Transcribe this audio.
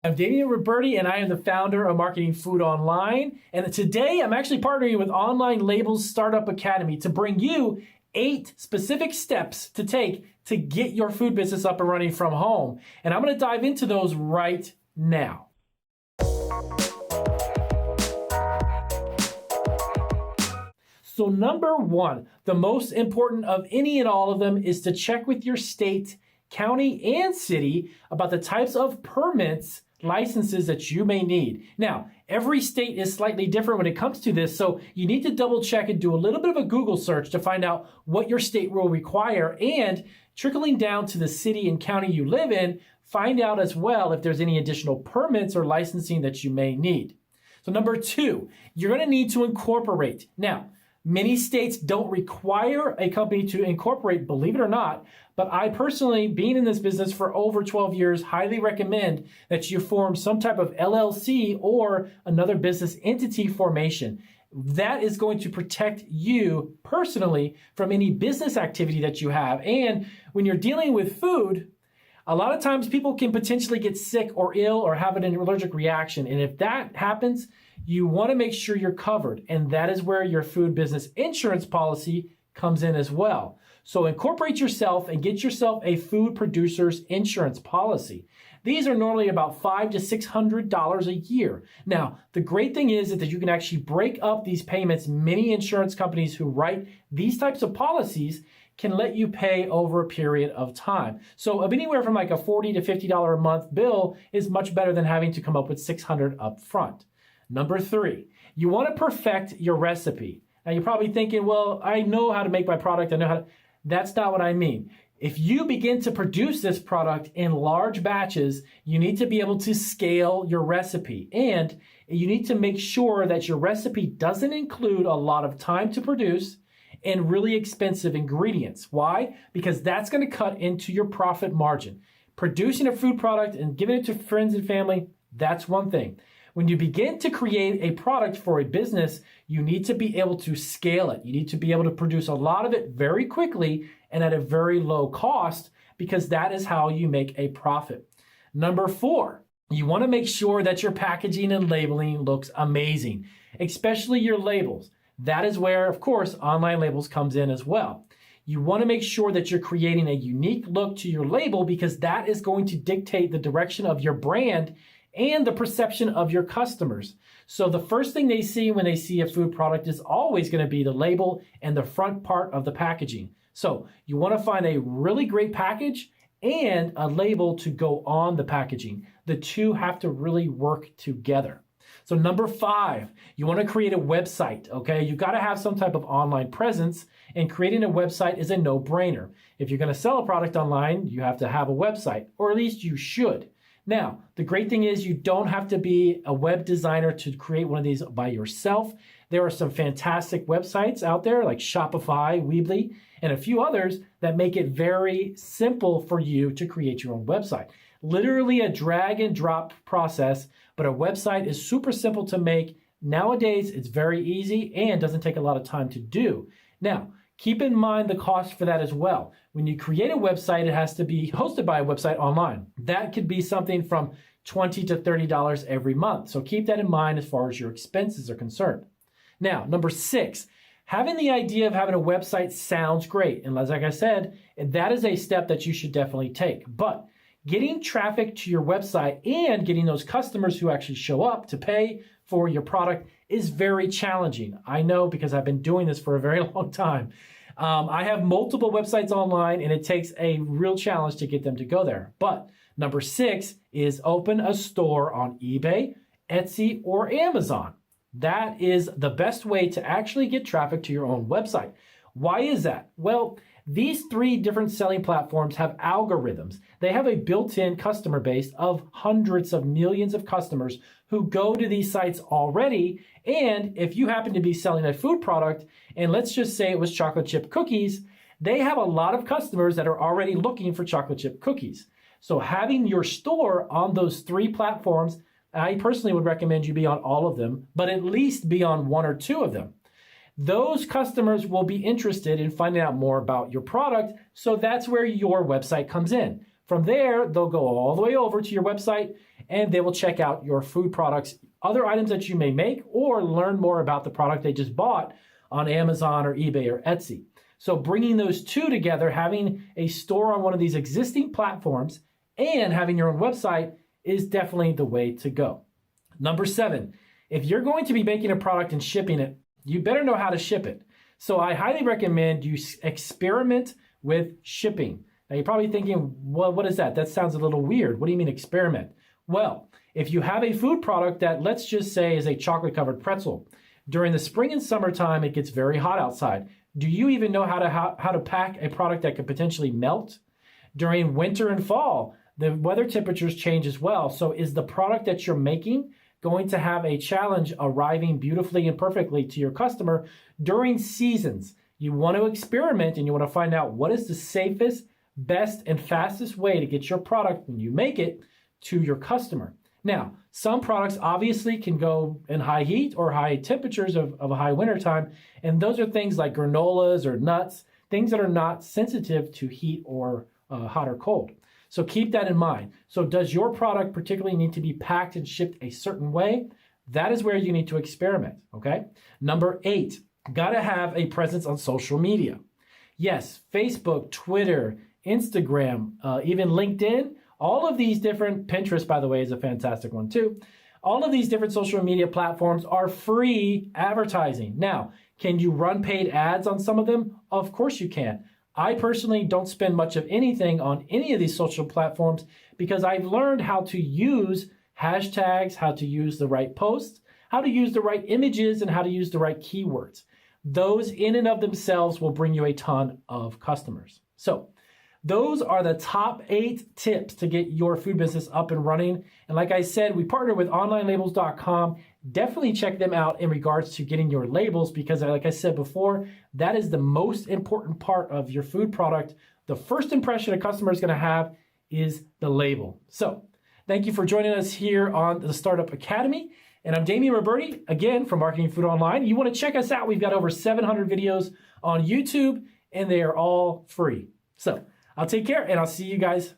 I'm Damian Roberti, and I am the founder of Marketing Food Online. And today I'm actually partnering with Online Labels Startup Academy to bring you 8 specific steps to take to get your food business up and running from home. And I'm going to dive into those right now. So number 1, the most important of any and all of them is to check with your state, county, and city about the types of permits, licenses that you may need. Now, every state is slightly different when it comes to this, so you need to double check and do a little bit of a Google search to find out what your state will require, and trickling down to the city and county you live in, find out as well if there's any additional permits or licensing that you may need. So number 2, you're going to need to incorporate. Now, many states don't require a company to incorporate, believe it or not, but I personally, being in this business for over 12 years, highly recommend that you form some type of LLC or another business entity formation. That is going to protect you personally from any business activity that you have. And when you're dealing with food, a lot of times people can potentially get sick or ill or have an allergic reaction. And if that happens, you want to make sure you're covered. And that is where your food business insurance policy comes in as well. So incorporate yourself and get yourself a food producer's insurance policy. These are normally about $500 to $600 a year. Now, the great thing is that you can actually break up these payments. Many insurance companies who write these types of policies can let you pay over a period of time. So anywhere from like a $40 to $50 a month bill is much better than having to come up with $600 up front. Number 3, you want to perfect your recipe. Now you're probably thinking, well, I know how to make my product. I know how to. That's not what I mean. If you begin to produce this product in large batches, you need to be able to scale your recipe. And you need to make sure that your recipe doesn't include a lot of time to produce and really expensive ingredients. Why? Because that's going to cut into your profit margin. Producing a food product and giving it to friends and family, that's one thing. When you begin to create a product for a business, you need to be able to scale it. You need to be able to produce a lot of it very quickly and at a very low cost, because that is how you make a profit. Number 4, you want to make sure that your packaging and labeling looks amazing, especially your labels. That is where, of course, Online Labels comes in as well. You want to make sure that you're creating a unique look to your label, because that is going to dictate the direction of your brand and the perception of your customers. So the first thing they see when they see a food product is always going to be the label and the front part of the packaging. So you want to find a really great package and a label to go on the packaging. The two have to really work together. So number 5, you want to create a website, okay? You got to have some type of online presence, and creating a website is a no-brainer. If you're going to sell a product online, you have to have a website, or at least you should. Now, the great thing is you don't have to be a web designer to create one of these by yourself. There are some fantastic websites out there like Shopify, Weebly, and a few others that make it very simple for you to create your own website. Literally a drag and drop process, but a website is super simple to make. Nowadays, it's very easy and doesn't take a lot of time to do. Now, keep in mind the cost for that as well. When you create a website, it has to be hosted by a website online. That could be something from $20 to $30 every month. So keep that in mind as far as your expenses are concerned. Now, number 6, having the idea of having a website sounds great. And like I said, that is a step that you should definitely take. But getting traffic to your website and getting those customers who actually show up to pay for your product is very challenging. I know, because I've been doing this for a very long time. I have multiple websites online, and it takes a real challenge to get them to go there. But number 6 is open a store on eBay, Etsy, or Amazon. That is the best way to actually get traffic to your own website. Why is that? Well, these 3 different selling platforms have algorithms. They have a built-in customer base of hundreds of millions of customers who go to these sites already. And if you happen to be selling a food product, and let's just say it was chocolate chip cookies, they have a lot of customers that are already looking for chocolate chip cookies. So having your store on those 3 platforms, I personally would recommend you be on all of them, but at least be on 1 or 2 of them. Those customers will be interested in finding out more about your product, so that's where your website comes in. From there, they'll go all the way over to your website and they will check out your food products, other items that you may make, or learn more about the product they just bought on Amazon or eBay or Etsy. So bringing those two together, having a store on one of these existing platforms and having your own website is definitely the way to go. Number 7, if you're going to be making a product and shipping it, you better know how to ship it. So I highly recommend you experiment with shipping. Now you're probably thinking, well, what is that? That sounds a little weird. What do you mean experiment? Well, if you have a food product that, let's just say, is a chocolate covered pretzel, during the spring and summertime, it gets very hot outside. Do you even know how to pack a product that could potentially melt? During winter and fall, the weather temperatures change as well. So is the product that you're making going to have a challenge arriving beautifully and perfectly to your customer during seasons? You want to experiment and you want to find out what is the safest, best, and fastest way to get your product when you make it to your customer. Now, some products obviously can go in high heat or high temperatures of a high winter time, and those are things like granolas or nuts, things that are not sensitive to heat or hot or cold. So keep that in mind. So does your product particularly need to be packed and shipped a certain way? That is where you need to experiment, okay? Number 8, gotta have a presence on social media. Yes, Facebook, Twitter, Instagram, even LinkedIn, all of these different, Pinterest, by the way, is a fantastic one too. All of these different social media platforms are free advertising. Now, can you run paid ads on some of them? Of course you can. I personally don't spend much of anything on any of these social platforms because I've learned how to use hashtags, how to use the right posts, how to use the right images, and how to use the right keywords. Those in and of themselves will bring you a ton of customers. So those are the top 8 tips to get your food business up and running. And like I said, we partner with onlinelabels.com. Definitely check them out in regards to getting your labels because like I said before, that is the most important part of your food product. The first impression a customer is going to have is the label. So thank you for joining us here on the Startup Academy. And I'm Damian Roberti, again, from Marketing Food Online. You want to check us out. We've got over 700 videos on YouTube, and they are all free. So I'll take care, and I'll see you guys.